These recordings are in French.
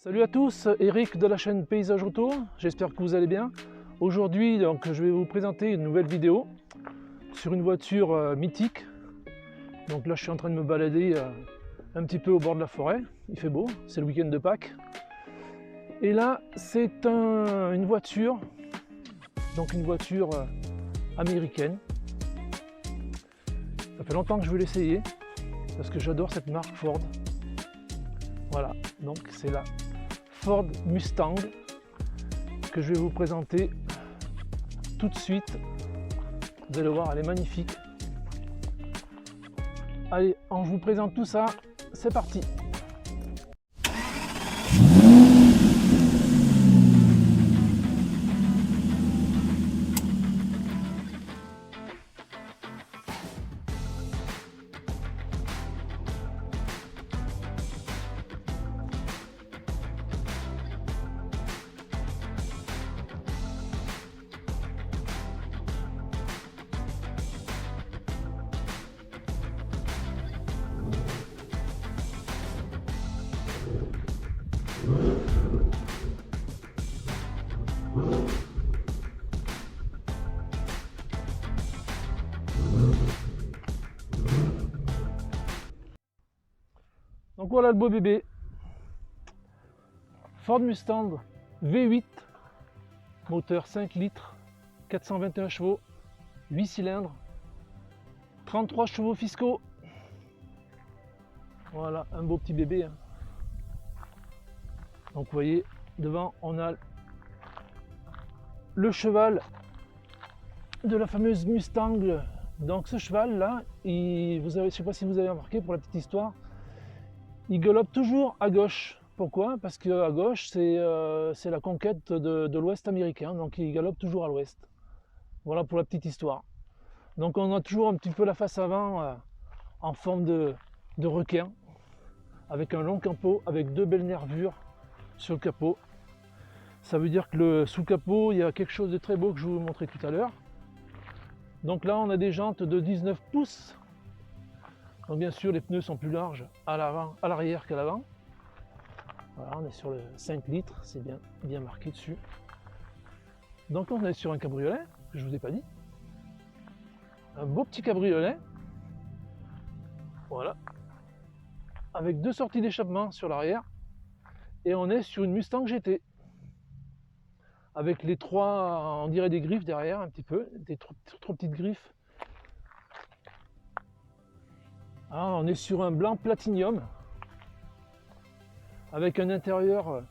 Salut à tous, Eric de la chaîne Paysage Auto, j'espère que vous allez bien. Aujourd'hui, donc, je vais vous présenter une nouvelle vidéo sur une voiture mythique. Donc là, je suis en train de me balader un petit peu au bord de la forêt. Il fait beau, c'est le week-end de Pâques. Et là, c'est une voiture, donc une voiture américaine. Ça fait longtemps que je veux l'essayer parce que j'adore cette marque Ford. Voilà, donc c'est la Ford Mustang que je vais vous présenter tout de suite. Vous allez voir, elle est magnifique. Allez, on vous présente tout ça, c'est parti. Donc voilà le beau bébé, Ford Mustang V8, moteur 5 litres, 421 chevaux, 8 cylindres, 33 chevaux fiscaux. Voilà, un beau petit bébé. Donc vous voyez, devant on a le cheval de la fameuse Mustang. Donc ce cheval là, je ne sais pas si vous avez remarqué, pour la petite histoire, il galope toujours à gauche. Pourquoi? Parce qu'à gauche, c'est la conquête de l'Ouest américain, donc il galope toujours à l'Ouest. Voilà pour la petite histoire. Donc on a toujours un petit peu la face avant en forme de requin, avec un long capot, avec deux belles nervures sur le capot. Ça veut dire que sous le capot, il y a quelque chose de très beau que je vais vous montrer tout à l'heure. Donc là, on a des jantes de 19 pouces. Donc bien sûr, les pneus sont plus larges à l'arrière qu'à l'avant. Voilà, on est sur le 5 litres, c'est bien marqué dessus. Donc on est sur un cabriolet, que je ne vous ai pas dit. Un beau petit cabriolet. Voilà. Avec deux sorties d'échappement sur l'arrière. Et on est sur une Mustang GT. Avec les trois, on dirait des griffes derrière un petit peu, des trop petites griffes. Alors, on est sur un blanc platinium avec un intérieur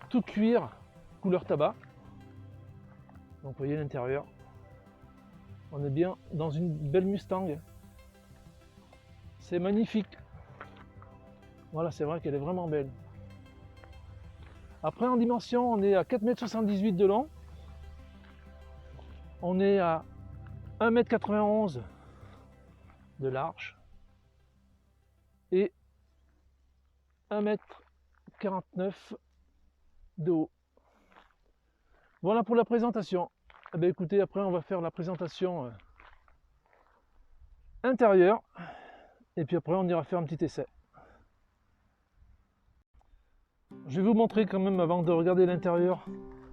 tout cuir couleur tabac. Donc vous voyez l'intérieur. On est bien dans une belle Mustang. C'est magnifique. Voilà, c'est vrai qu'elle est vraiment belle. Après en dimension, on est à 4,78 m de long. On est à 1,91 m de large. Et 1,49 m de haut. Voilà pour la présentation. Eh bien, écoutez, après on va faire la présentation intérieure. Et puis après on ira faire un petit essai. Je vais vous montrer quand même, avant de regarder l'intérieur,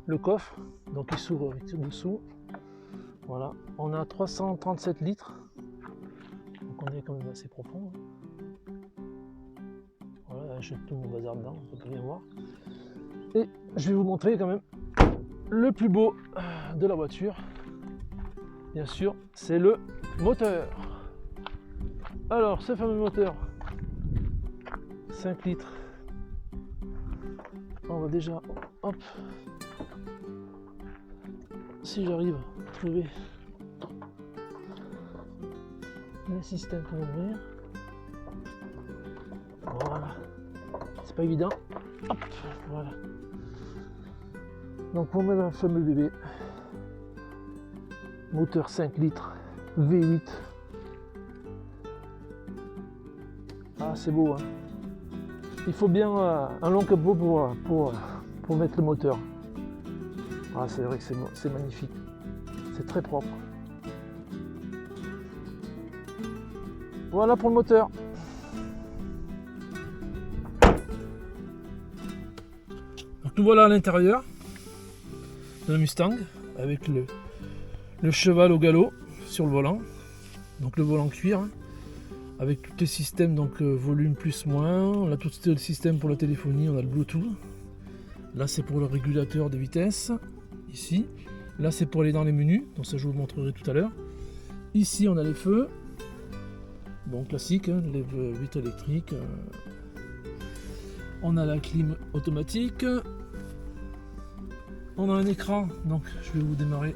le coffre. Donc il s'ouvre dessous. Voilà, on a 337 litres. Donc on est quand même assez profond. Voilà, j'ai tout mon bazar dedans, on peut bien voir. Et je vais vous montrer quand même le plus beau de la voiture. Bien sûr, c'est le moteur. Alors, ce fameux moteur, 5 litres. On va déjà, hop, si j'arrive à trouver le système pour ouvrir. Voilà, c'est pas évident. Hop, voilà. Donc on met le fameux bébé, moteur 5 litres, V8. Ah, c'est beau, hein. Il faut bien un long capot pour mettre le moteur. Ah, c'est vrai que c'est magnifique, c'est très propre. Voilà pour le moteur. nous voilà à l'intérieur de la Mustang avec le cheval au galop sur le volant. Donc le volant cuir, hein, avec tous les systèmes, donc volume plus moins. On a tout le système pour la téléphonie, on a le Bluetooth. Là c'est pour le régulateur de vitesse, ici. Là c'est pour aller dans les menus, donc ça je vous montrerai tout à l'heure. Ici on a les feux, bon classique, hein, les vitres électriques. On a la clim automatique. On a un écran, donc je vais vous démarrer.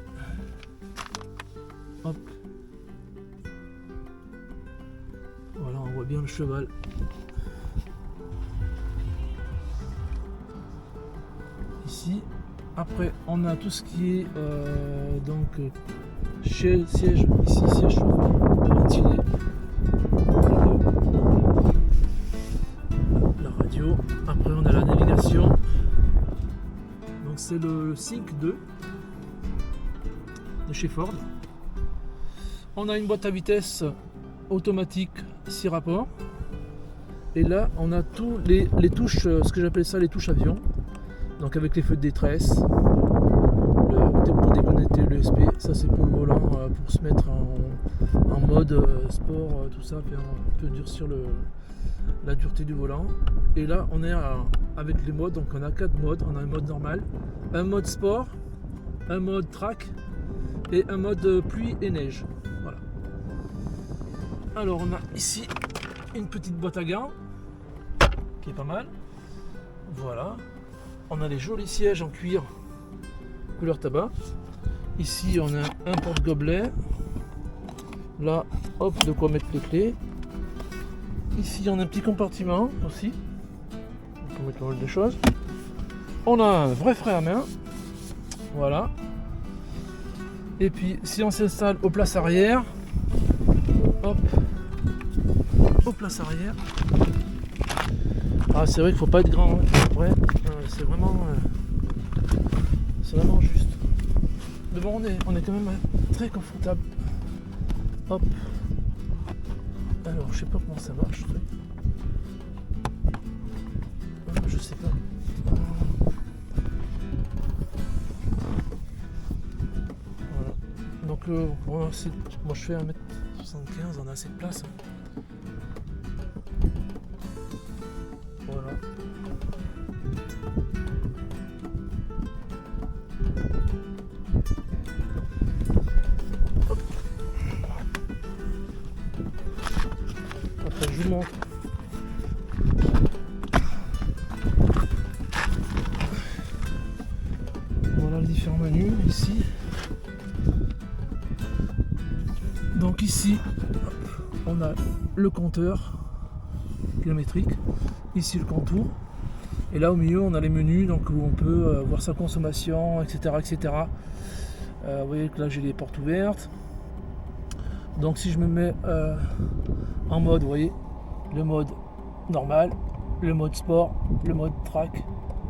Hop. Voilà, on voit bien le cheval. Ici. Après, on a tout ce qui est siège, ici, siège ventilé. La radio. Après, on a la navigation. Donc, c'est le Sync 2 de chez Ford. On a une boîte à vitesse automatique 6 rapports. Et là, on a tous les touches, ce que j'appelle ça les touches avion. Donc avec les feux de détresse, pour déconnecter l'USB, ça c'est pour le volant, pour se mettre en mode sport, tout ça, faire un peu durcir la dureté du volant. Et là on est avec les modes, donc on a 4 modes. On a un mode normal, un mode sport, un mode track et un mode pluie et neige. Voilà. Alors on a ici une petite boîte à gants qui est pas mal. Voilà. On a les jolis sièges en cuir couleur tabac. Ici on a un porte-gobelet. Là, hop, de quoi mettre les clés. Ici on a un petit compartiment aussi pour mettre le rôle des choses. On a un vrai frein à main. Voilà. Et puis si on s'installe aux places arrière, hop, aux places arrière. Ah, c'est vrai qu'il faut pas être grand, hein. Ouais, c'est vraiment juste. Devant on est quand même très confortable. Hop. Alors je sais pas comment ça marche. Je sais pas. Voilà. Donc moi je fais 1m75, on a assez de place. Voilà. Hop. Après je vous montre. Voilà les différents menus ici. Donc ici, on a le compteur kilométrique. Ici le contour, et là au milieu on a les menus, donc où on peut voir sa consommation, etc. etc. Vous voyez que là j'ai les portes ouvertes. Donc si je me mets en mode, vous voyez, le mode normal, le mode sport, le mode track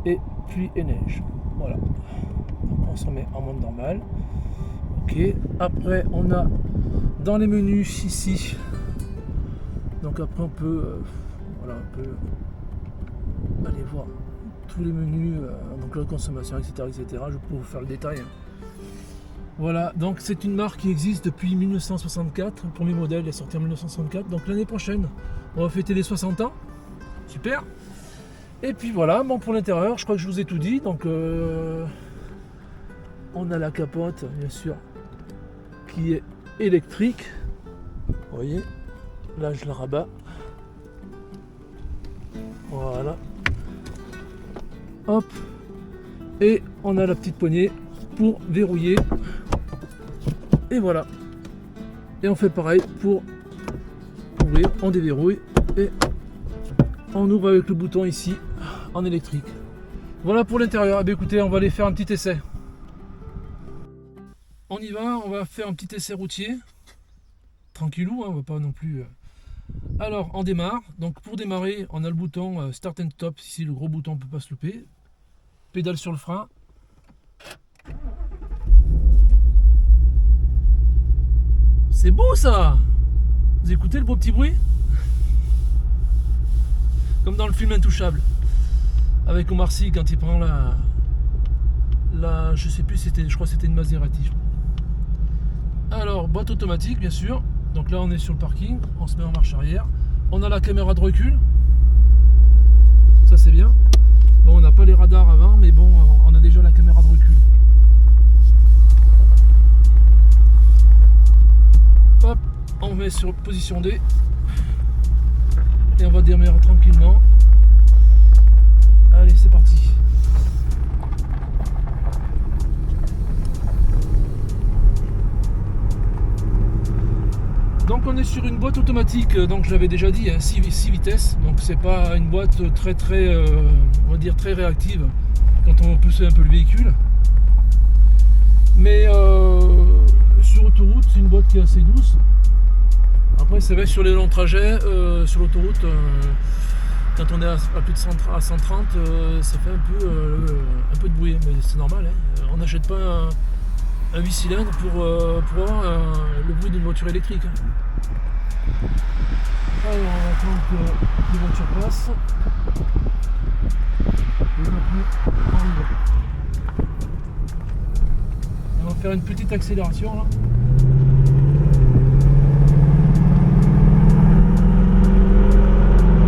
et pluie et neige. Voilà. Donc on se remet en mode normal. Ok. Après on a dans les menus ici. Donc après on peut voilà, on peut aller voir tous les menus, donc la consommation, etc., etc. Je peux vous faire le détail. Voilà, donc c'est une marque qui existe depuis 1964. Le premier modèle est sorti en 1964. Donc l'année prochaine, on va fêter les 60 ans. Super. Et puis voilà, bon pour l'intérieur, je crois que je vous ai tout dit. Donc on a la capote, bien sûr, qui est électrique. Vous voyez, là je la rabats. Voilà. Hop. Et on a la petite poignée pour verrouiller. Et voilà. Et on fait pareil pour ouvrir. On déverrouille et on ouvre avec le bouton ici en électrique. Voilà pour l'intérieur. Eh bien, écoutez, on va aller faire un petit essai. On y va, on va faire un petit essai routier. Tranquillou, hein, on va pas non plus... Alors on démarre, donc pour démarrer on a le bouton Start and Stop, ici le gros bouton on ne peut pas se louper, pédale sur le frein, c'est beau ça, vous écoutez le beau petit bruit, comme dans le film Intouchable, avec Omar Sy quand il prend je sais plus, je crois que c'était une Maserati. Alors, boîte automatique, bien sûr. Donc là, on est sur le parking, on se met en marche arrière. On a la caméra de recul. Ça, c'est bien. Bon, on n'a pas les radars avant, mais bon, on a déjà la caméra de recul. Hop, on met sur position D. Et on va démarrer tranquillement. Allez, c'est parti. Donc on est sur une boîte automatique, donc je l'avais déjà dit, 6 vitesses, donc c'est pas une boîte très on va dire très réactive quand on pousse un peu le véhicule. Mais sur autoroute, c'est une boîte qui est assez douce. Après c'est vrai que sur les longs trajets, sur l'autoroute, quand on est à plus de 130, ça fait un peu de bruit, mais c'est normal, hein. On n'achète pas un 8 cylindres pour avoir le bruit d'une voiture électrique. Alors on va attendre que les voitures passent. Et maintenant on y va. On va faire une petite accélération là.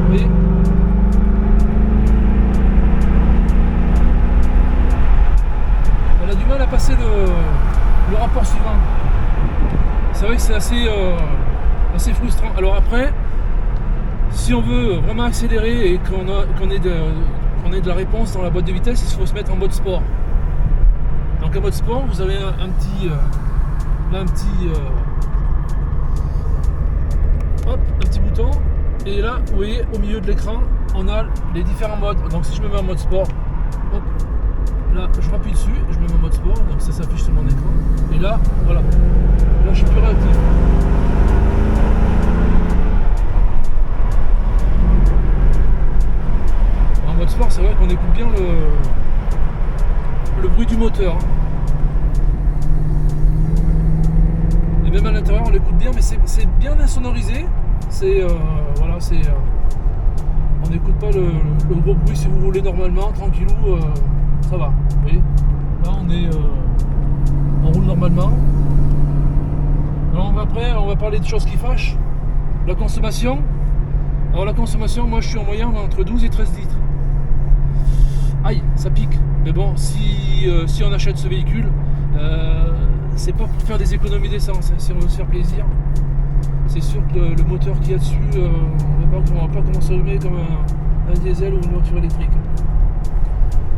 Vous voyez ? On a du mal à passer le rapport suivant. C'est vrai que c'est assez frustrant. Alors après, si on veut vraiment accélérer et qu'on ait de la réponse dans la boîte de vitesse, il faut se mettre en mode sport. Donc en mode sport, vous avez un petit bouton, et là, vous voyez, au milieu de l'écran, on a les différents modes. Donc si je me mets en mode sport, hop, là je rappuie dessus, je me mets en mode sport, donc ça s'affiche sur mon écran. Et là, voilà, là je suis plus réactif. En mode sport, c'est vrai qu'on écoute bien le bruit du moteur. Et même à l'intérieur, on l'écoute bien, mais c'est bien insonorisé. Voilà, on n'écoute pas le gros bruit si vous voulez normalement, tranquillou, ça va. Vous voyez, là on roule normalement. Alors après, on va parler de choses qui fâchent. La consommation. Alors la consommation, moi je suis en moyenne entre 12 et 13 litres. Aïe, ça pique. Mais bon, si on achète ce véhicule, c'est pas pour faire des économies d'essence, hein, si on veut se faire plaisir. C'est sûr que le moteur qu'il y a dessus, on va pas commencer à allumer comme un diesel ou une voiture électrique.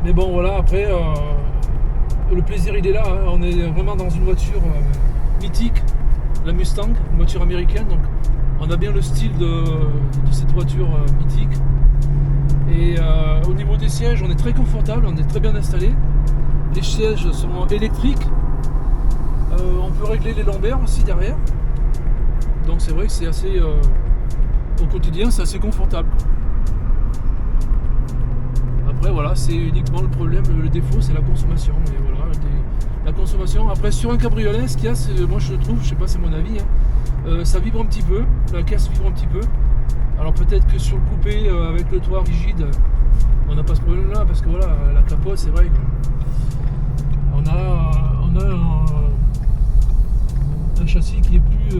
Mais bon, voilà, après, le plaisir il est là. Hein. On est vraiment dans une voiture mythique, la Mustang, une voiture américaine. Donc on a bien le style de cette voiture mythique. Et au niveau des sièges, on est très confortable, on est très bien installé. Les sièges sont électriques. On peut régler les lombaires aussi derrière. Donc c'est vrai que c'est assez, au quotidien, c'est assez confortable. Après voilà, c'est uniquement le problème, le défaut, c'est la consommation. Mais voilà, la consommation. Après sur un cabriolet, ce qu'il y a, moi je trouve, je sais pas, c'est mon avis, hein, ça vibre un petit peu, la caisse vibre un petit peu. Alors peut-être que sur le coupé, avec le toit rigide, on n'a pas ce problème-là, parce que voilà, la capote, c'est vrai qu'on a un châssis qui est plus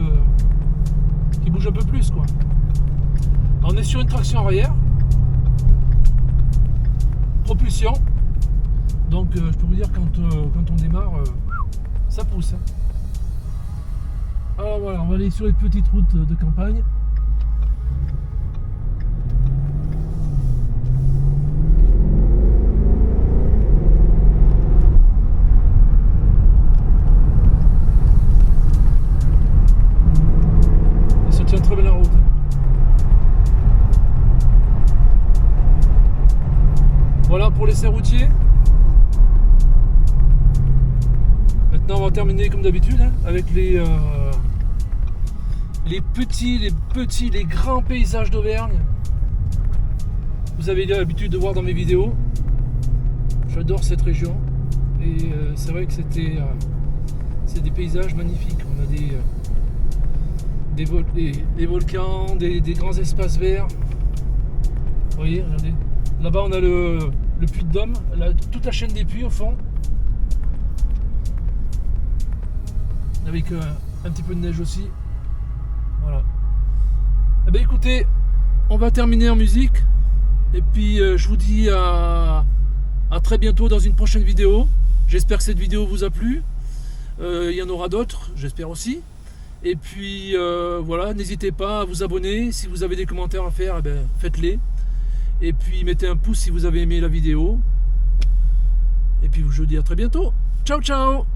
qui bouge un peu plus, quoi. Alors, on est sur une traction arrière, propulsion, donc je peux vous dire quand on démarre, ça pousse, hein. Alors voilà, on va aller sur les petites routes de campagne. Tient très bien la route. Voilà pour l'essai routier. Maintenant on va terminer comme d'habitude, hein, avec les grands paysages d'Auvergne. Vous avez l'habitude de voir dans mes vidéos. J'adore cette région. Et c'est vrai que c'est des paysages magnifiques. On a des volcans, des grands espaces verts. Vous voyez, regardez. Là-bas, on a le puits de Dôme, toute la chaîne des puits au fond. Avec un petit peu de neige aussi. Voilà. Eh bien écoutez, on va terminer en musique. Et puis je vous dis à très bientôt dans une prochaine vidéo. J'espère que cette vidéo vous a plu. Il y en aura d'autres, j'espère aussi. Et puis voilà, n'hésitez pas à vous abonner. Si vous avez des commentaires à faire, eh bien, faites-les. Et puis mettez un pouce si vous avez aimé la vidéo. Et puis je vous dis à très bientôt. Ciao ciao.